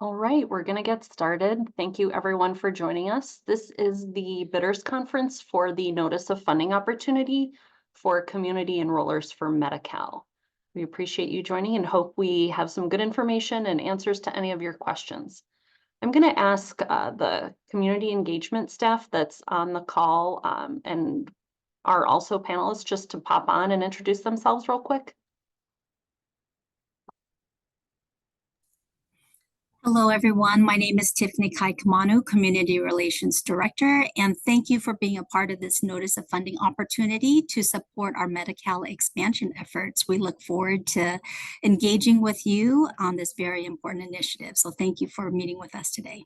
All right, we're going to get started. Thank you everyone for joining us. This is the Bidders Conference for the Notice of Funding Opportunity for Community Enrollers for Medi-Cal. We appreciate you joining and hope we have some good information and answers to any of your questions. I'm going to ask the community engagement staff that's on the call and are also panelists just to pop on and introduce themselves real quick. Hello, everyone. My name is Tiffany Kaikamanu, Community Relations Director, and thank you for being a part of this Notice of Funding opportunity to support our Medi-Cal expansion efforts. We look forward to engaging with you on this very important initiative. So thank you for meeting with us today.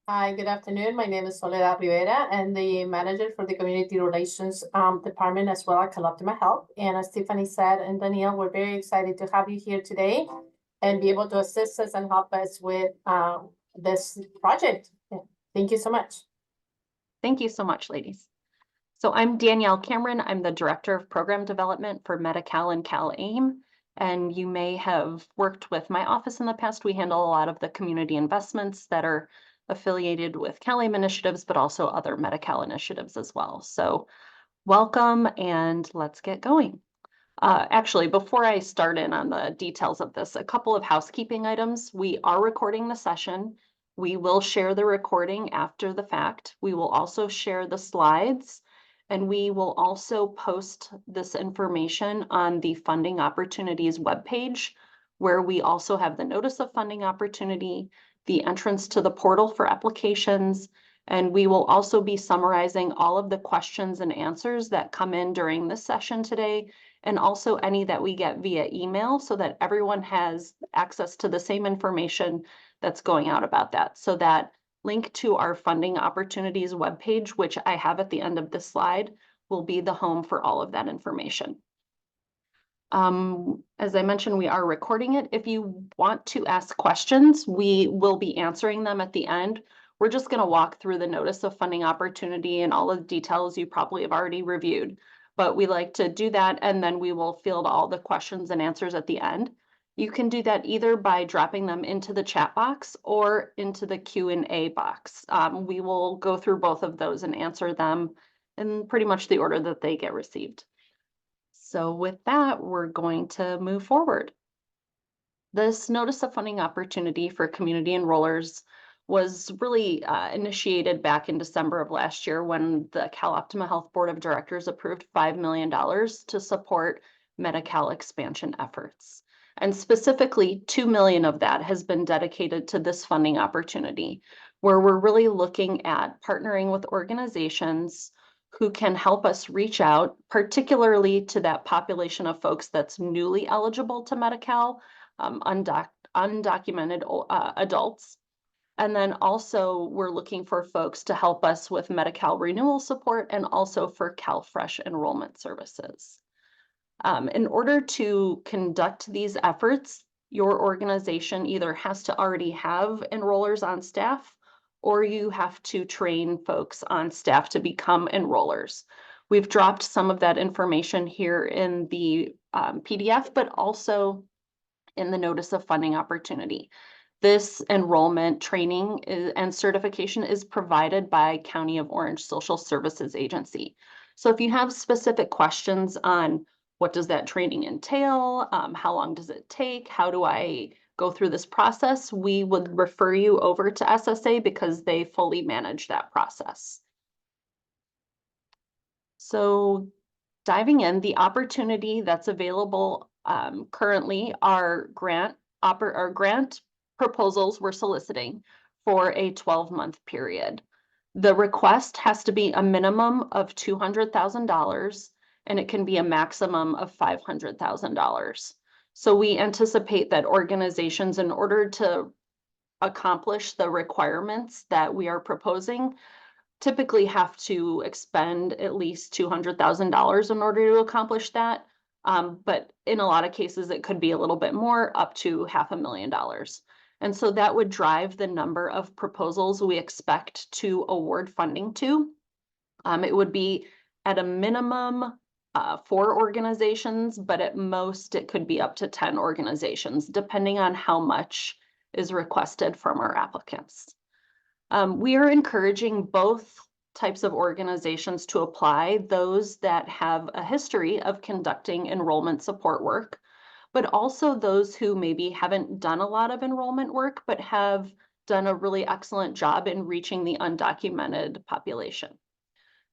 Hi, good afternoon. My name is Soledad Rivera and the manager for the Community Relations Department as well at Optima Health. And as Tiffany said, and Danielle, we're very excited to have you here today and be able to assist us and help us with this project. Thank you so much. Thank you so much, ladies. So I'm Danielle Cameron. I'm the Director of Program Development for Medi-Cal and Cal-AIM. And you may have worked with my office in the past. We handle a lot of the community investments that are affiliated with Cal-AIM initiatives, but also other Medi-Cal initiatives as well. So welcome and let's get going. Actually, before I start in on the details of this, a couple of housekeeping items. We are recording the session. We will share the recording after the fact. We will also share the slides, and we will also post this information on the Funding Opportunities webpage, where we also have the Notice of Funding Opportunity, the entrance to the portal for applications, and we will also be summarizing all of the questions and answers that come in during this session today, and also any that we get via email so that everyone has access to the same information that's going out about that. So that link to our Funding Opportunities webpage, which I have at the end of this slide, will be the home for all of that information. As I mentioned, we are recording it. If you want to ask questions, we will be answering them at the end. We're just going to walk through the Notice of Funding Opportunity and all of the details you probably have already reviewed. But we like to do that, and then we will field all the questions and answers at the end. You can do that either by dropping them into the chat box or into the Q&A box. We will go through both of those and answer them in pretty much the order that they get received. So with that, we're going to move forward. This Notice of Funding Opportunity for Community Enrollers was really initiated back in December of last year when the Cal Optima Health Board of Directors approved $5 million to support Medi-Cal expansion efforts. And specifically, $2 million of that has been dedicated to this funding opportunity, where we're really looking at partnering with organizations who can help us reach out, particularly to that population of folks that's newly eligible to Medi-Cal, undocumented adults. And then also we're looking for folks to help us with Medi-Cal renewal support and also for CalFresh enrollment services. In order to conduct these efforts, your organization either has to already have enrollers on staff or you have to train folks on staff to become enrollers. We've dropped some of that information here in the PDF, but also in the Notice of Funding Opportunity. This enrollment training and certification is provided by County of Orange Social Services Agency. So if you have specific questions on what does that training entail, how long does it take, how do I go through this process, we would refer you over to SSA because they fully manage that process. So diving in, the opportunity that's available currently are grant proposals we're soliciting for a 12-month period. The request has to be a minimum of $200,000 and it can be a maximum of $500,000. So we anticipate that organizations, in order to accomplish the requirements that we are proposing, typically have to expend at least $200,000 in order to accomplish that. But in a lot of cases, it could be a little bit more, up to $500,000. And so that would drive the number of proposals we expect to award funding to. It would be at a minimum 4 organizations, but at most it could be up to 10 organizations, depending on how much is requested from our applicants. We are encouraging both types of organizations to apply, those that have a history of conducting enrollment support work, but also those who maybe haven't done a lot of enrollment work, but have done a really excellent job in reaching the undocumented population.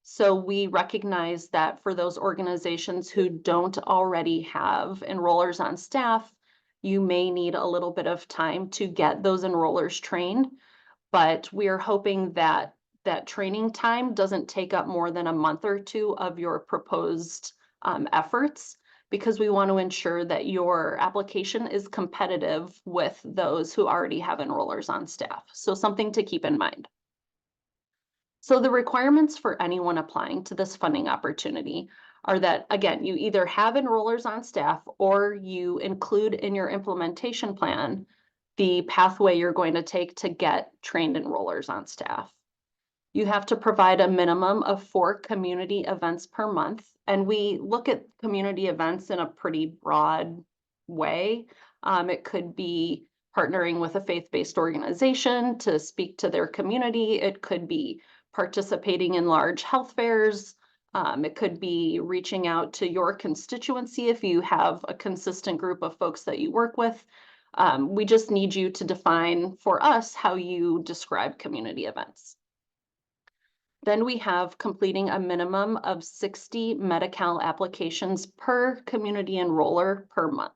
So we recognize that for those organizations who don't already have enrollers on staff, you may need a little bit of time to get those enrollers trained, but we are hoping that that training time doesn't take up more than a month or 2 of your proposed efforts, because we want to ensure that your application is competitive with those who already have enrollers on staff. So something to keep in mind. So the requirements for anyone applying to this funding opportunity are that, again, you either have enrollers on staff or you include in your implementation plan the pathway you're going to take to get trained enrollers on staff. You have to provide a minimum of 4 community events per month, and we look at community events in a pretty broad way. It could be partnering with a faith-based organization to speak to their community. It could be participating in large health fairs. It could be reaching out to your constituency if you have a consistent group of folks that you work with. We just need you to define for us how you describe community events. Then we have completing a minimum of 60 Medi-Cal applications per community enroller per month.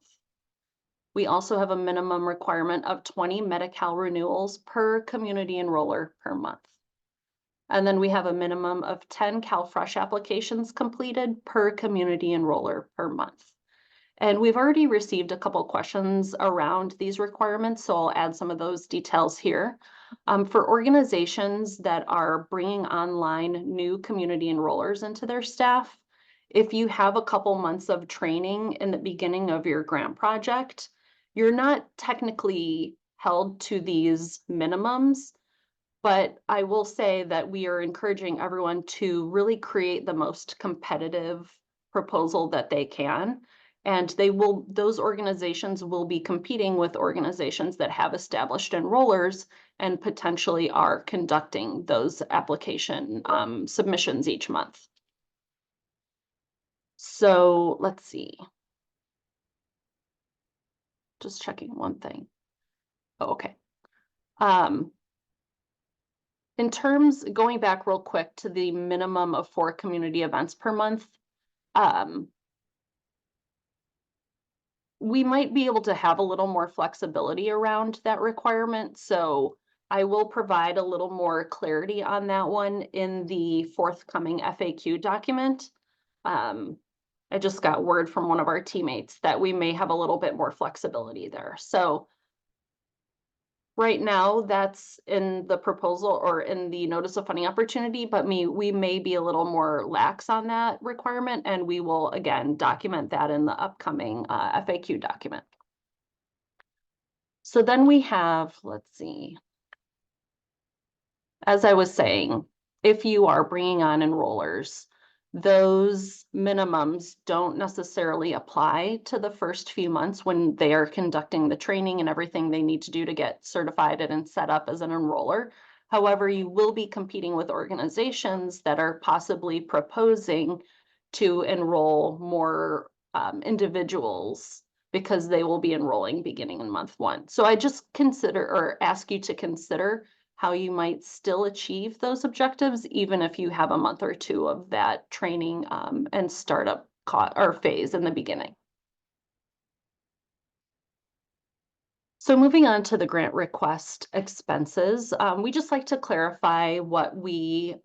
We also have a minimum requirement of 20 Medi-Cal renewals per community enroller per month. And then we have a minimum of 10 CalFresh applications completed per community enroller per month. And we've already received a couple questions around these requirements, so I'll add some of those details here. For organizations that are bringing online new community enrollers into their staff, if you have a couple months of training in the beginning of your grant project, you're not technically held to these minimums, but I will say that we are encouraging everyone to really create the most competitive proposal that they can. And those organizations will be competing with organizations that have established enrollers and potentially are conducting those application submissions each month. So let's see. Just checking one thing. Oh, okay. In terms, going back real quick to the minimum of 4 community events per month, we might be able to have a little more flexibility around that requirement. So I will provide a little more clarity on that one in the forthcoming FAQ document. I just got word from one of our teammates that we may have a little bit more flexibility there. So right now, that's in the proposal or in the notice of funding opportunity, but we may be a little more lax on that requirement, and we will again document that in the upcoming FAQ document. So then we have, let's see. As I was saying, if you are bringing on enrollers, those minimums don't necessarily apply to the first few months when they are conducting the training and everything they need to do to get certified and set up as an enroller. However, you will be competing with organizations that are possibly proposing to enroll more individuals because they will be enrolling beginning in month 1. So I just consider or ask you to consider how you might still achieve those objectives, even if you have a month or 2 of that training and startup phase in the beginning. So moving on to the grant request expenses, we just like to clarify what we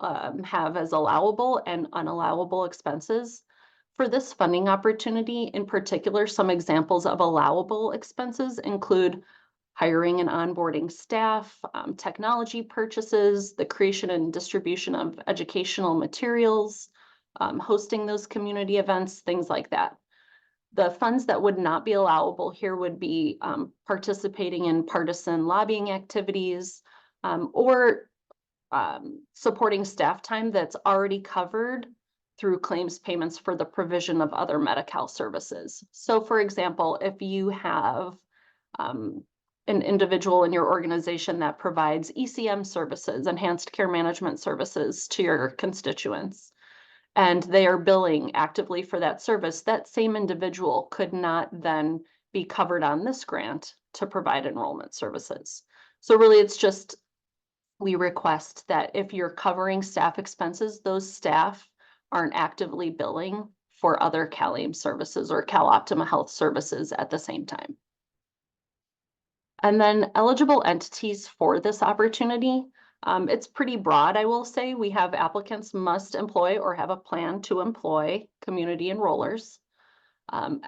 have as allowable and unallowable expenses. For this funding opportunity, in particular, some examples of allowable expenses include hiring and onboarding staff, technology purchases, the creation and distribution of educational materials, hosting those community events, things like that. The funds that would not be allowable here would be participating in partisan lobbying activities or supporting staff time that's already covered through claims payments for the provision of other Medi-Cal services. So for example, if you have an individual in your organization that provides ECM services, enhanced care management services to your constituents, and they are billing actively for that service, that same individual could not then be covered on this grant to provide enrollment services. So really it's just, we request that if you're covering staff expenses, those staff aren't actively billing for other CalAIM services or CalOptima Health services at the same time. And then eligible entities for this opportunity, it's pretty broad, I will say. We have applicants must employ or have a plan to employ community enrollers.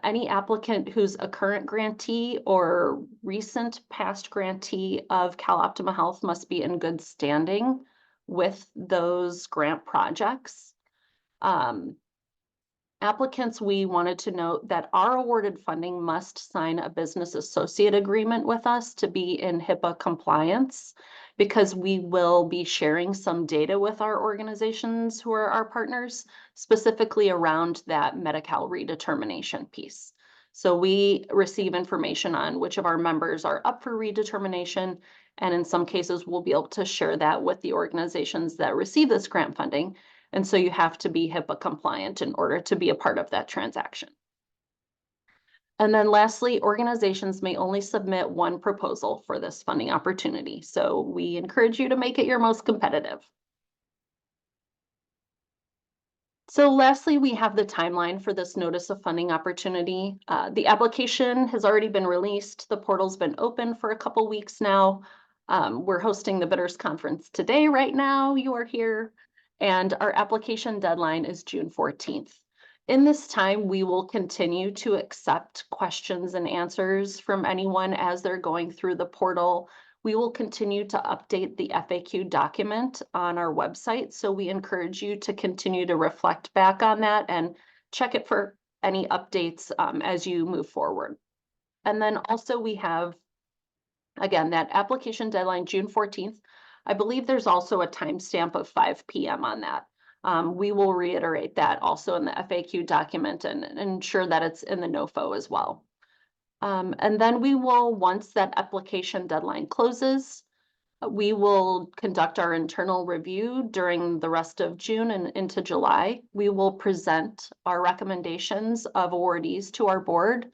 Any applicant who's a current grantee or recent past grantee of CalOptima Health must be in good standing with those grant projects. Applicants, we wanted to note that our awarded funding must sign a business associate agreement with us to be in HIPAA compliance, because we will be sharing some data with our organizations who are our partners, specifically around that Medi-Cal redetermination piece. So we receive information on which of our members are up for redetermination, and in some cases, we'll be able to share that with the organizations that receive this grant funding. And so you have to be HIPAA compliant in order to be a part of that transaction. And then lastly, organizations may only submit one proposal for this funding opportunity. So we encourage you to make it your most competitive. So lastly, we have the timeline for this notice of funding opportunity. The application has already been released. The portal's been open for a couple weeks now. We're hosting the Bidders Conference today, right now, you are here. And our application deadline is June 14th. In this time, we will continue to accept questions and answers from anyone as they're going through the portal. We will continue to update the FAQ document on our website, so we encourage you to continue to reflect back on that and check it for any updates as you move forward. And then also we have, again, that application deadline, June 14th. I believe there's also a timestamp of 5 p.m. on that. We will reiterate that also in the FAQ document and ensure that it's in the NOFO as well. And then we will, once that application deadline closes, we will conduct our internal review during the rest of June and into July. We will present our recommendations of awardees to our board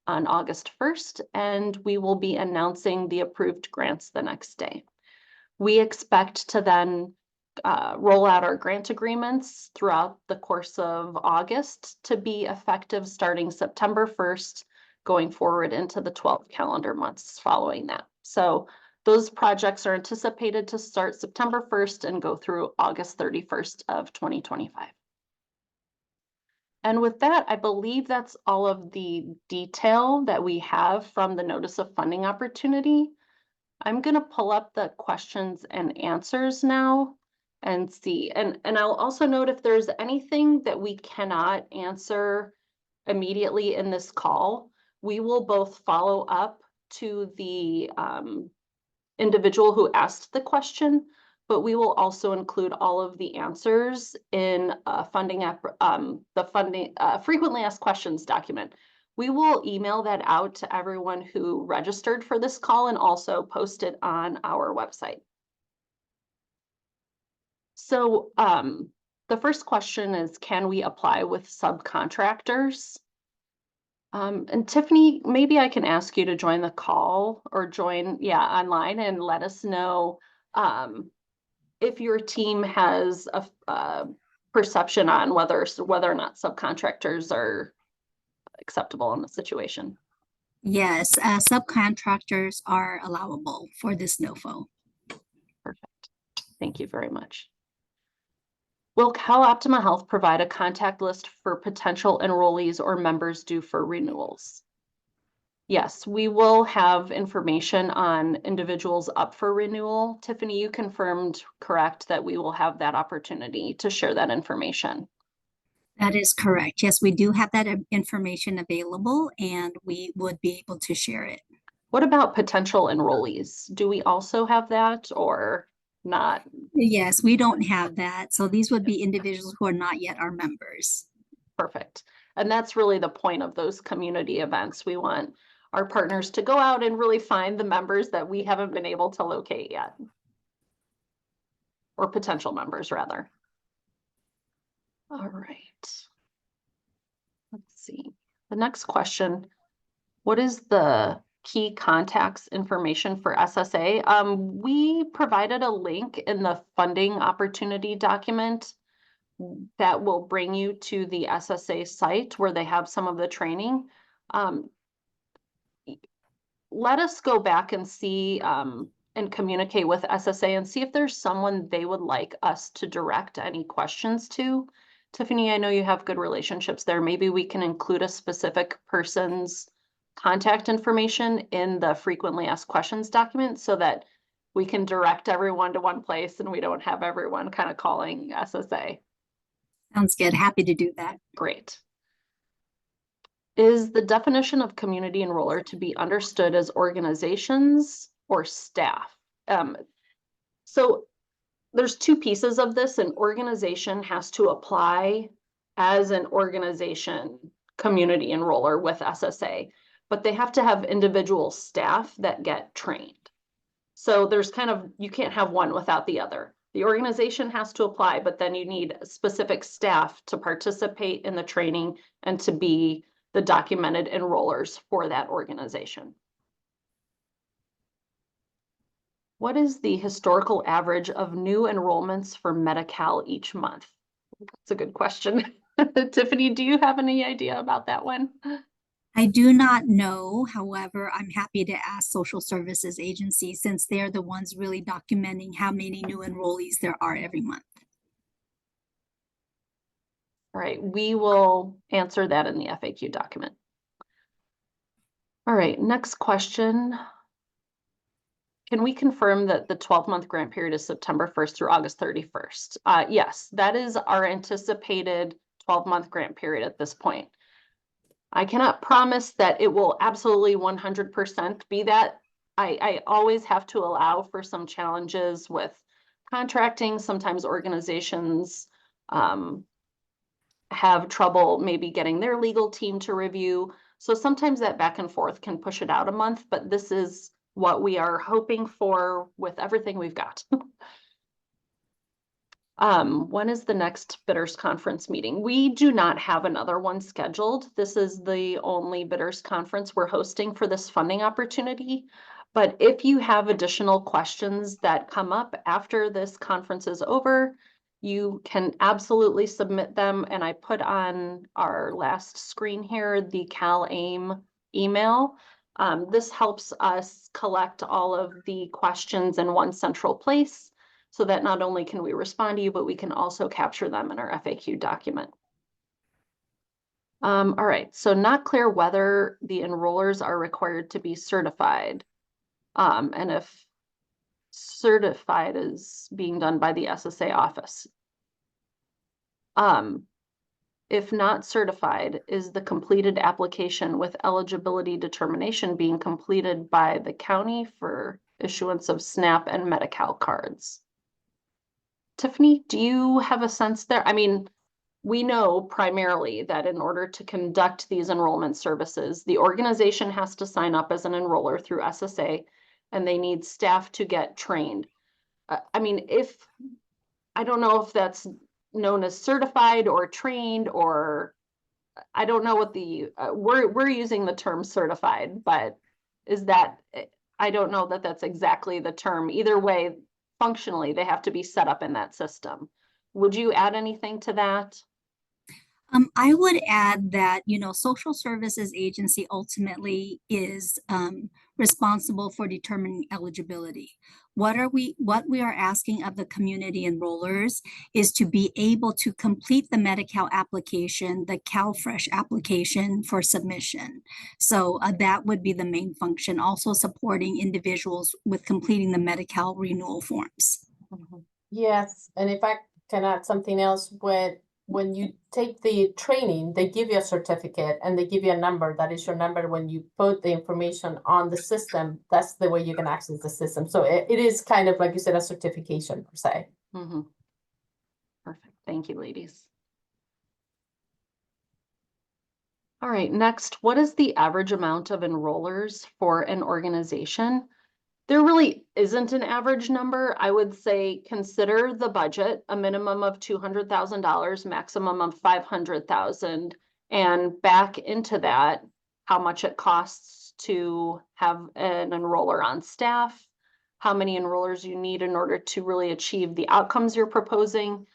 on August 1st, and we will be announcing the approved grants the next day. We expect to then roll out our grant agreements throughout the course of August to be effective starting September 1st, going forward into the 12 calendar months following that. So those projects are anticipated to start September 1st and go through August 31st of 2025. And with that, I believe that's all of the detail that we have from the notice of funding opportunity. I'm going to pull up the questions and answers now and see. And I'll also note if there's anything that we cannot answer immediately in this call, we will both follow up to the individual who asked the question, but we will also include all of the answers in the frequently asked questions document. We will email that out to everyone who registered for this call and also post it on our website. So the first question is, can we apply with subcontractors? And Tiffany, maybe I can ask you to join the call or join, online and let us know if your team has a perception on whether or not subcontractors are acceptable in the situation. Yes, subcontractors are allowable for this NOFO. Perfect. Thank you very much. Will CalOptima Health provide a contact list for potential enrollees or members due for renewals? Yes, we will have information on individuals up for renewal. Tiffany, you confirmed, correct, that we will have that opportunity to share that information? That is correct. Yes, we do have that information available and we would be able to share it. What about potential enrollees? Do we also have that, or? not Yes, we don't have that. So these would be individuals who are not yet our members. perfect. And that's really the point of those community events. We want our partners to go out and really find the members that we haven't been able to locate yet. Or potential members, rather. All right. Let's see. The next question, what is the key contacts information for SSA? We provided a link in the funding opportunity document that will bring you to the SSA site where they have some of the training. Let us go back and see and communicate with SSA and see if there's someone they would like us to direct any questions to. Tiffany, I know you have good relationships there. Maybe we can include a specific person's contact information in the frequently asked questions document so that we can direct everyone to one place and we don't have everyone kind of calling SSA. Sounds good. Happy to do that. Great. Is the definition of community enroller to be understood as organizations or staff? So there's two pieces of this. An organization has to apply as an organization community enroller with SSA, but they have to have individual staff that get trained. So there's kind of, you can't have one without the other. The organization has to apply, but then you need specific staff to participate in the training and to be the documented enrollers for that organization. What is the historical average of new enrollments for Medi-Cal each month? That's a good question. Tiffany, do you have any idea about that one? I do not know. However, I'm happy to ask social services agencies since they're the ones really documenting how many new enrollees there are every month. All right, we will answer that in the FAQ document. All right, next question. Can we confirm that the 12-month grant period is September 1st through August 31st? Yes, that is our anticipated 12-month grant period at this point. I cannot promise that it will absolutely 100% be that. I always have to allow for some challenges with contracting. Sometimes organizations have trouble maybe getting their legal team to review. So sometimes that back and forth can push it out a month, but this is what we are hoping for with everything we've got. When is the next bidders conference meeting? We do not have another one scheduled. This is the only bidders conference we're hosting for this funding opportunity. But if you have additional questions that come up after this conference is over, you can absolutely submit them. And I put on our last screen here the CalAIM email. This helps us collect all of the questions in one central place so that not only can we respond to you, but we can also capture them in our FAQ document. All right, so not clear whether the enrollers are required to be certified. And if certified is being done by the SSA office. If not certified, is the completed application with eligibility determination being completed by the county for issuance of SNAP and Medi-Cal cards? Tiffany, do you have a sense there? I mean, we know primarily that in order to conduct these enrollment services, the organization has to sign up as an enroller through SSA, and they need staff to get trained. I mean, I don't know if that's known as certified or trained, or I don't know what the, we're using the term certified, but is that, I don't know that that's exactly the term. Either way, functionally, they have to be set up in that system. Would you add anything to that? I would add that, social services agency ultimately is responsible for determining eligibility. What we are asking of the community enrollers is to be able to complete the Medi-Cal application, the CalFresh application for submission. So that would be the main function, also supporting individuals with completing the Medi-Cal renewal forms. Yes, and if I can add something else, with when you take the training, they give you a certificate and they give you a number. That is your number. When you put the information on the system, that's the way you can access the system. So it is kind of, like you said, a certification per se. Mm-hmm. Perfect. Thank you, ladies. All right, next, what is the average amount of enrollers for an organization? There really isn't an average number. I would say consider the budget, a minimum of $200,000, maximum of $500,000, and back into that, how much it costs to have an enroller on staff, how many enrollers you need in order to really achieve the outcomes you're proposing.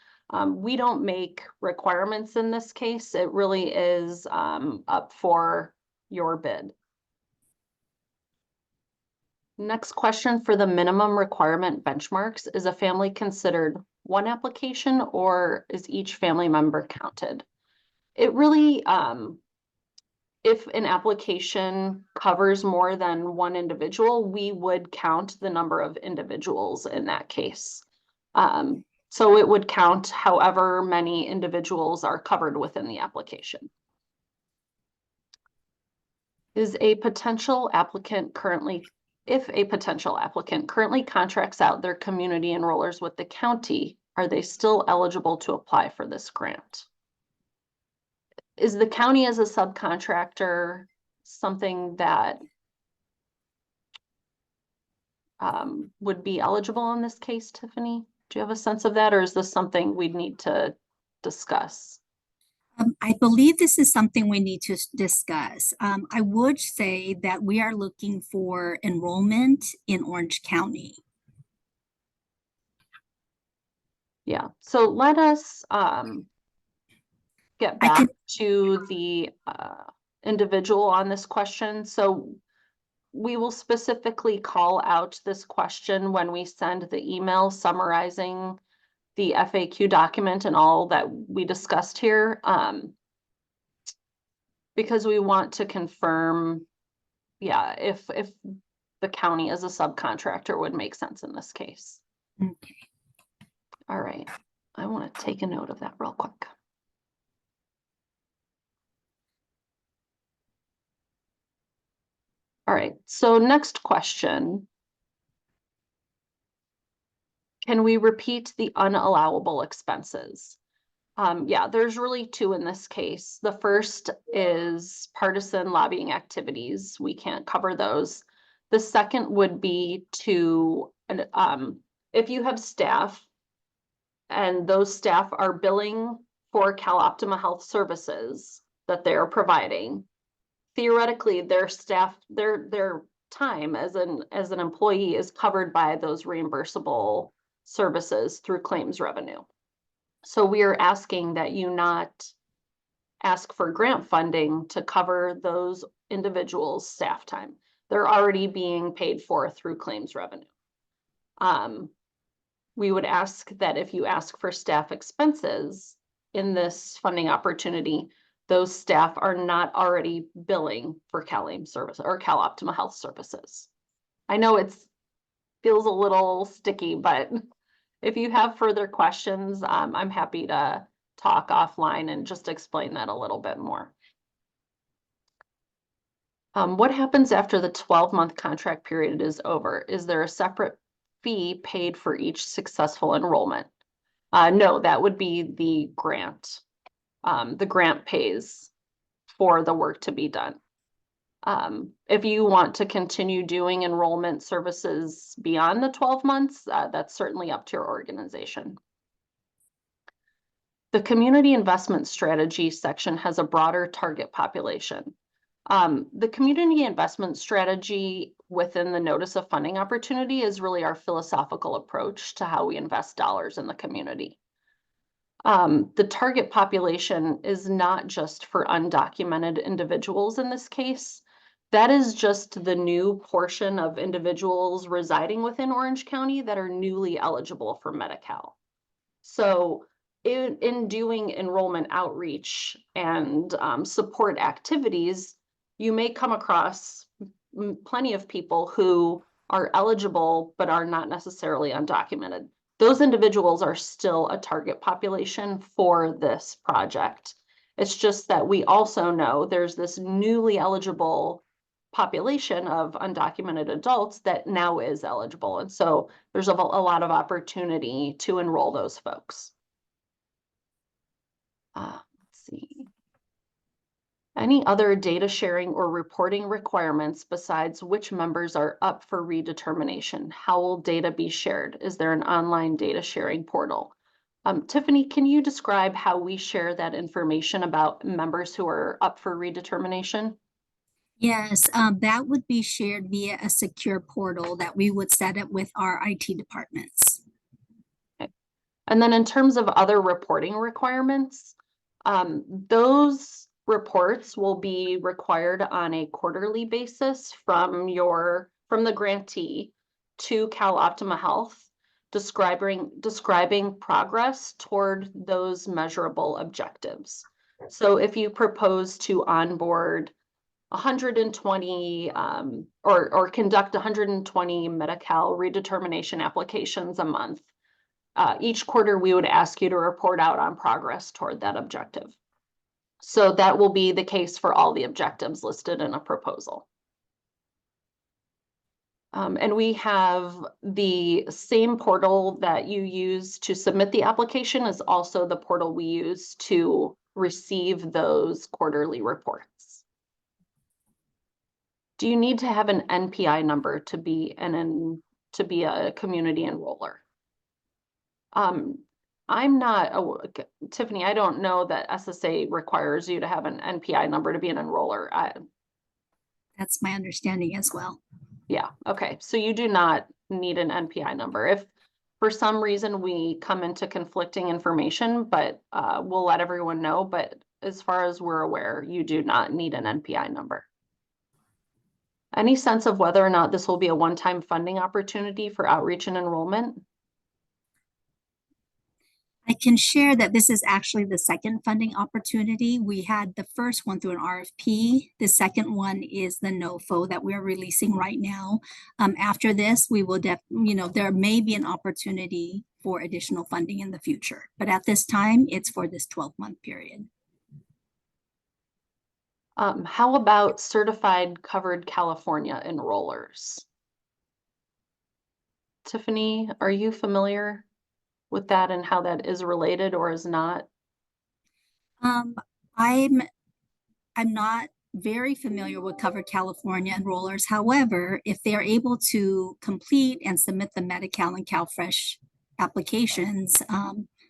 We don't make requirements in this case. It really is up for your bid. Next question for the minimum requirement benchmarks. Is a family considered one application or is each family member counted? It really, if an application covers more than one individual, we would count the number of individuals in that case. So it would count however many individuals are covered within the application. Is a potential applicant currently If a potential applicant currently contracts out their community enrollers with the county, are they still eligible to apply for this grant? Is the county as a subcontractor something that would be eligible in this case, Tiffany? Do you have a sense of that, or is this something we'd need to discuss? I believe this is something we need to discuss. I would say that we are looking for enrollment in Orange County. Yeah, so let us get back to the individual on this question. So we will specifically call out this question when we send the email summarizing the FAQ document and all that we discussed here, because we want to confirm, yeah, if the county as a subcontractor would make sense in this case. Okay. All right, I want to take a note of that real quick. All right, so next question. Can we repeat the unallowable expenses? Yeah, there's really two in this case. The first is partisan lobbying activities. We can't cover those. The second would be to, if you have staff and those staff are billing for CalOptima Health services that they're providing, theoretically, their staff, their time as an employee is covered by those reimbursable services through claims revenue. So we are asking that you not ask for grant funding to cover those individuals' staff time. They're already being paid for through claims revenue. We would ask that if you ask for staff expenses in this funding opportunity, those staff are not already billing for CalAIM service or CalOptima Health services. I know it feels a little sticky, but if you have further questions, I'm happy to talk offline and just explain that a little bit more. What happens after the 12-month contract period is over? Is there a separate fee paid for each successful enrollment? No, that would be the grant. The grant pays for the work to be done. If you want to continue doing enrollment services beyond the 12 months, that's certainly up to your organization. The community investment strategy section has a broader target population. The community investment strategy within the notice of funding opportunity is really our philosophical approach to how we invest dollars in the community. The target population is not just for undocumented individuals in this case. That is just the new portion of individuals residing within Orange County that are newly eligible for Medi-Cal. So in doing enrollment outreach and support activities, you may come across plenty of people who are eligible but are not necessarily undocumented. those individuals are still a target population for this project. It's just that we also know there's this newly eligible population of undocumented adults that now is eligible. And so there's a lot of opportunity to enroll those folks. Let's see. Any other data sharing or reporting requirements besides which members are up for redetermination? How will data be shared? Is there an online data sharing portal? Tiffany, can you describe how we share that information about members who are up for redetermination? Yes, that would be shared via a secure portal that we would set up with our IT departments. And then in terms of other reporting requirements, those reports will be required on a quarterly basis from the grantee to Cal Optima Health, describing progress toward those measurable objectives. So if you propose to onboard 120 or conduct 120 Medi-Cal redetermination applications a month, each quarter we would ask you to report out on progress toward that objective. So that will be the case for all the objectives listed in a proposal. And we have the same portal that you use to submit the application is also the portal we use to receive those quarterly reports. Do you need to have an NPI number to be a community enroller? I'm not, Tiffany, I don't know that SSA requires you to have an NPI number to be an enroller. That's my understanding as well. Yeah, okay. So you do not need an NPI number. If for some reason we come into conflicting information, but we'll let everyone know. But as far as we're aware, you do not need an NPI number. Any sense of whether or not this will be a one-time funding opportunity for outreach and enrollment? I can share that this is actually the second funding opportunity. We had the first one through an RFP. The second one is the NOFO that we're releasing right now. After this, we will there may be an opportunity for additional funding in the future, but at this time, it's for this 12-month period. How about certified covered California enrollers? Tiffany, are you familiar with that and how that is related or is not? I'm not very familiar with Covered California enrollers. However, if they're able to complete and submit the Medi-Cal and CalFresh applications,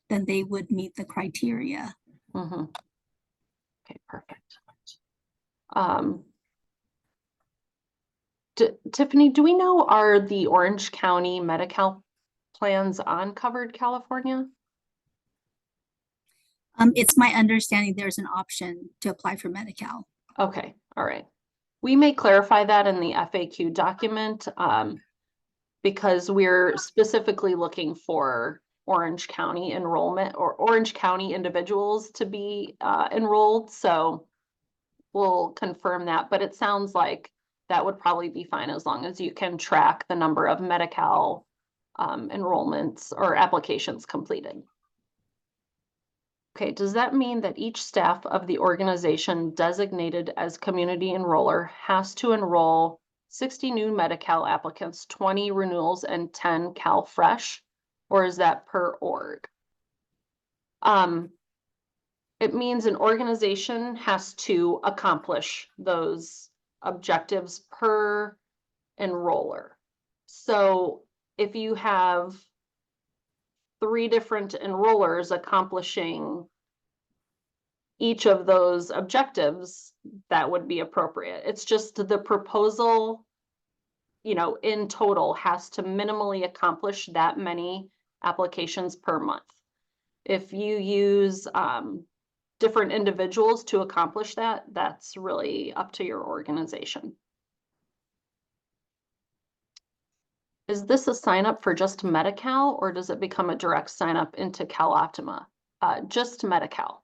then they would meet the criteria. Mm-hmm. Okay, perfect. Tiffany, do we know, are the Orange County Medi-Cal plans on Covered California? It's my understanding there's an option to apply for Medi-Cal. Okay, all right. We may clarify that in the FAQ document because we're specifically looking for Orange County enrollment or Orange County individuals to be enrolled. So we'll confirm that, but it sounds like that would probably be fine as long as you can track the number of Medi-Cal enrollments or applications completed. Okay, does that mean that each staff of the organization designated as community enroller has to enroll 60 new Medi-Cal applicants, 20 renewals, and 10 CalFresh, or is that per org? It means an organization has to accomplish those objectives per enroller. So if you have 3 different enrollers accomplishing each of those objectives, that would be appropriate. It's just the proposal, in total has to minimally accomplish that many applications per month. If you use different individuals to accomplish that, that's really up to your organization. Is this a sign up for just Medi-Cal or does it become a direct sign up into Cal Optima? Just Medi-Cal.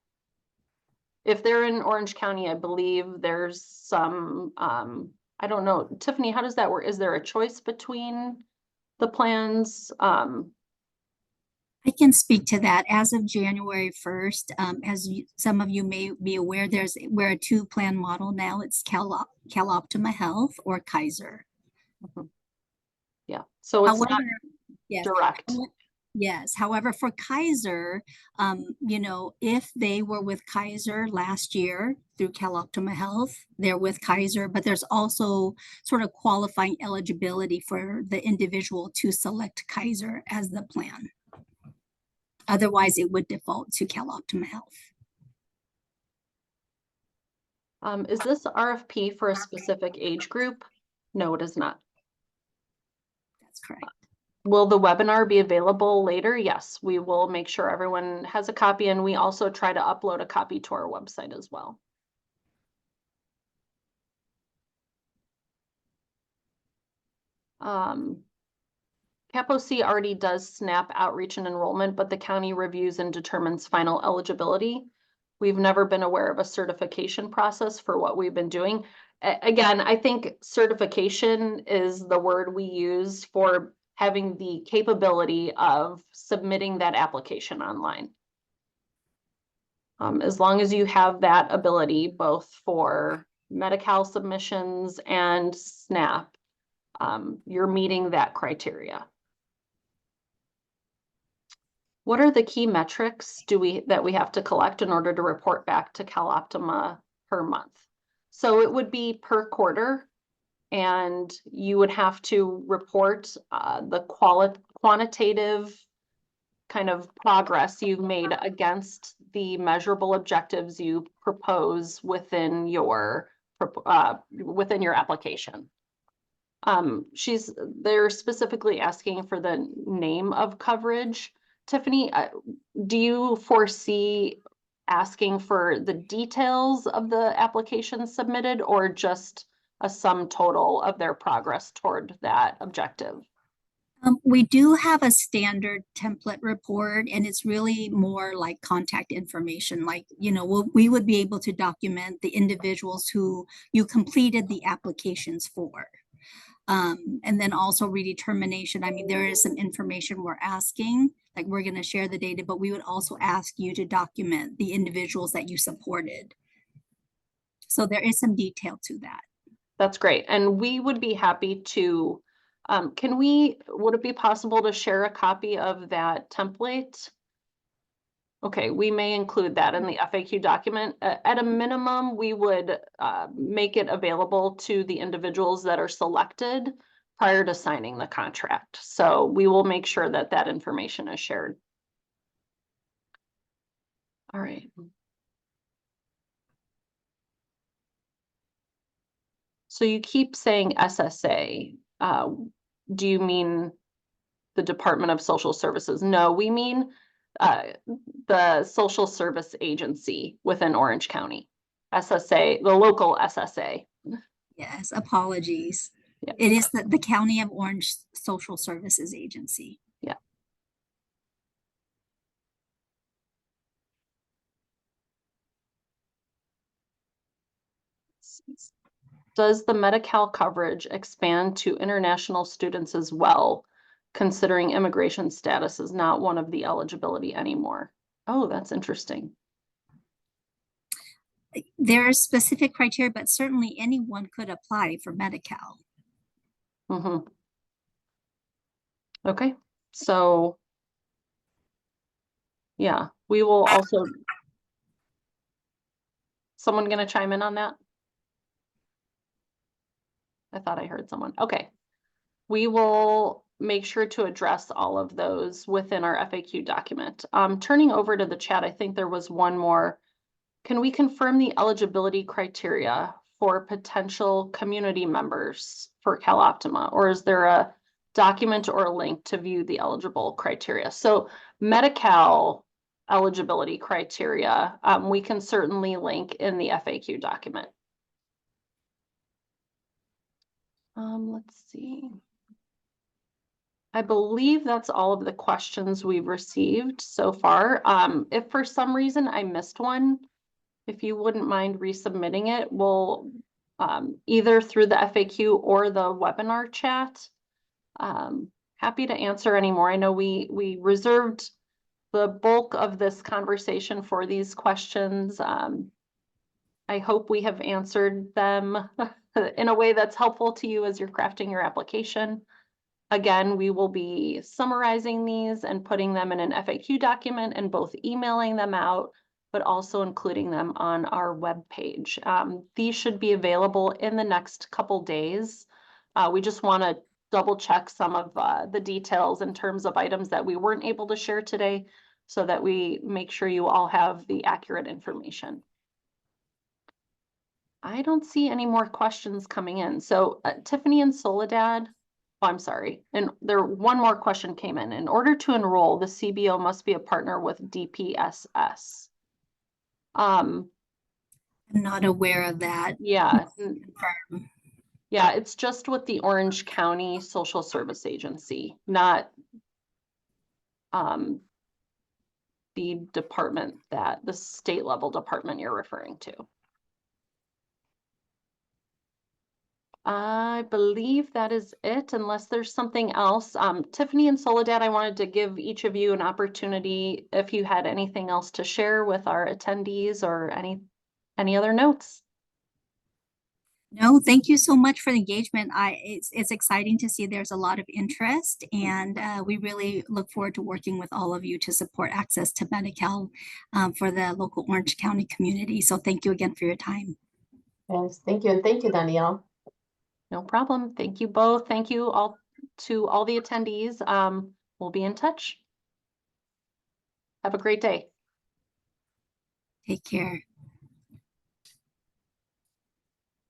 If they're in Orange County, I believe there's some, I don't know. Tiffany, how does that work? Is there a choice between the plans? I can speak to that. As of January 1st, some of you may be aware, we're a two-plan model now. It's CalOptima Health or Kaiser. Yeah, so it's not However, yes. direct. Yes. However, for Kaiser, if they were with Kaiser last year through CalOptima Health, they're with Kaiser, but there's also sort of qualifying eligibility for the individual to select Kaiser as the plan. Otherwise, it would default to CalOptima Health. Is this RFP for a specific age group? No, it is not. That's correct. Will the webinar be available later? Yes, we will make sure everyone has a copy, and we also try to upload a copy to our website as well. CAPOC already does SNAP outreach and enrollment, but the county reviews and determines final eligibility. We've never been aware of a certification process for what we've been doing. Again, I think certification is the word we use for having the capability of submitting that application online. As long as you have that ability, both for Medi-Cal submissions and SNAP, you're meeting that criteria. What are the key metrics that we have to collect in order to report back to CalOptima per month? So it would be per quarter, and you would have to report the quantitative kind of progress you've made against the measurable objectives you propose within your application. They're specifically asking for the name of coverage. Tiffany, do you foresee asking for the details of the application submitted, or just a sum total of their progress toward that objective? We do have a standard template report, and it's really more like contact information. Like, we would be able to document the individuals who you completed the applications for. And then also redetermination. I mean, there is some information we're asking, like we're going to share the data, but we would also ask you to document the individuals that you supported. So there is some detail to that. That's great. And we would be happy to, would it be possible to share a copy of that template? Okay, we may include that in the FAQ document. At a minimum, we would make it available to the individuals that are selected prior to signing the contract. So we will make sure that that information is shared. All right. So you keep saying SSA. Do you mean the Department of Social Services? No, we mean the social service agency within Orange County. SSA, the local SSA. Yes, apologies. Yeah. It is the County of Orange Social Services Agency. Yeah. Does the Medi-Cal coverage expand to international students as well, considering immigration status is not one of the eligibility anymore? Oh, that's interesting. There are specific criteria, but certainly anyone could apply for Medi-Cal. Mm-hmm. Okay, so yeah, we will also. Someone going to chime in on that? I thought I heard someone. Okay. We will make sure to address all of those within our FAQ document. Turning over to the chat, I think there was one more. Can we confirm the eligibility criteria for potential community members for CalOptima, or is there a document or a link to view the eligible criteria? So Medi-Cal eligibility criteria, we can certainly link in the FAQ document. Let's see. I believe that's all of the questions we've received so far. If for some reason I missed one, if you wouldn't mind resubmitting it, we'll either through the FAQ or the webinar chat. Happy to answer any more. I know we reserved the bulk of this conversation for these questions. I hope we have answered them in a way that's helpful to you as you're crafting your application. Again, we will be summarizing these and putting them in an FAQ document and both emailing them out, but also including them on our webpage. These should be available in the next couple days. We just want to double check some of the details in terms of items that we weren't able to share today so that we make sure you all have the accurate information. I don't see any more questions coming in. So Tiffany and Soledad, oh, I'm sorry. And one more question came in. In order to enroll, the CBO must be a partner with DPSS. I'm not aware of that. Yeah. Confirm. Yeah, it's just with the Orange County Social Service Agency, not the department the state level department you're referring to. I believe that is it, unless there's something else. Tiffany and Soledad, I wanted to give each of you an opportunity if you had anything else to share with our attendees or any other notes. No, thank you so much for the engagement. It's exciting to see there's a lot of interest, and we really look forward to working with all of you to support access to Medi-Cal for the local Orange County community. So thank you again for your time. Yes, thank you. And thank you, Danielle. No problem. Thank you both. Thank you all to all the attendees. We'll be in touch. Have a great day. Take care.